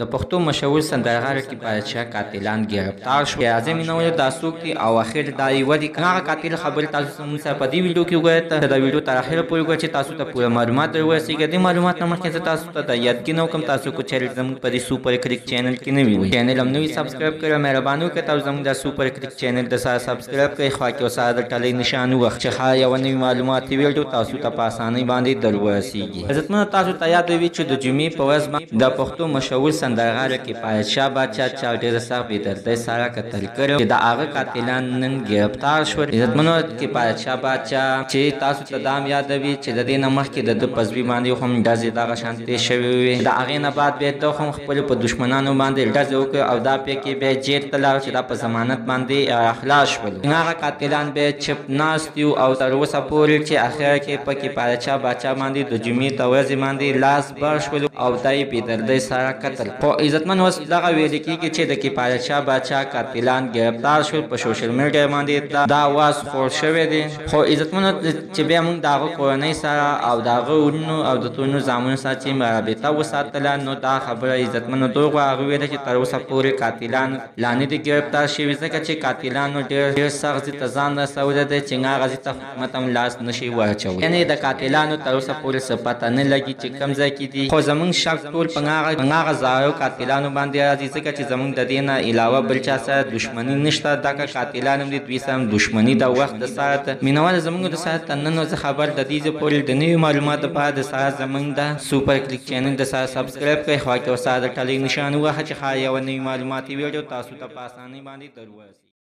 د پښتو مشهور سندرغاړي رقیب بادشاه قاتلان گرفتار شو. اعظم نو دا څوک دي او اخر دا یو دي هغه قاتل خبر تاسو موږ سره په دې ویډیو کې وګورئ. دا ویډیو تر اخره پورې وګورئ چې تاسو ته پوره معلومات ورسیږي. د معلومات نه مخکې تاسو ته د یاد کې نو کوم تاسو کو چینل زموږ په دې سوپر کلیک چینل کې نه وي چینل هم نوی سبسکرایب کړئ. مهرباني وکړئ تاسو زموږ د سوپر کلیک چینل د سره سبسکرایب کړئ. خو کې وساده د ټلې نشان وخت چې ها یو نوی معلومات ویډیو تاسو ته په اسانۍ باندې درورسیږي. عزتمنو تاسو ته یاد وي چې د جمعې په ورځ د پښتو مشهور سندرغاړي رقیب بادشاه بادشاه چا ډېر سخت بېدردۍ سره قتل کړی چې د هغه قاتلان نن ګرفتار شول. عزتمنو رقیب بادشاه بادشاه چې تاسو ته دا هم یادوي چې د دې نه مخکې د ده په زوی باندې هم ډزې دغه شانتې شوې وې. د هغې نه بعد بیا ده هم خپلو په دښمنانو باندې ډزې وکړې او دا پکې بیا جیل ته لاړ چې دا په ضمانت باندې خلاص شول. هغه قاتلان بیا چپ ناست یو او تر اوسه پورې چې اخر کې پکې بادشاه بادشاه باندې د جمعې د ورځې باندې لاس بر شول او دا یې بېدردۍ سره قتل. خو عزتمن اوس دغه ویل کېږي چې د بادشاه بادشاه قاتلان گرفتار شول. په سوشل میډیا باندې دا آواز خپور شوی دی. خو عزتمنو چې بیا موږ د هغه کورنۍ سره او د هغه ورونو او د ټولو زامنو سره چې رابطه وساتله نو دا خبره عزتمنو دروغ وه. هغه ویله چې تر اوسه پورې قاتلان لا نه دي ګرفتار شوي ځکه چې قاتلانو ډېر سخت ځای ته ځان رسولی دی چې هغه ځای ته حکومت هم لاس نشي واچولی. یعنې د قاتلانو تر اوسه پورې څه پته نه لګي چې کوم ځای کې دي. خو زموږ شک ټول په هغه زاړو قاتلانو باندې راځي ځکه چې زموږ د دې نه علاوه بل چا سره دښمني نشته. دغه قاتلان هم دي دوی سره هم دښمني د وخت د سره ته مینوال زموږ د سره ته نن زه خبر د دې ځای پورې د نوي معلوماتو لپاره د سره زموږ د سوپر کلیک چینل د سره سبسکرایب کړئ. خوا کې ورسره د ټلې نشان ووهه چې ښایي یوه نوي معلوماتي ویډیو تاسو ته په اسانۍ باندې درورسي.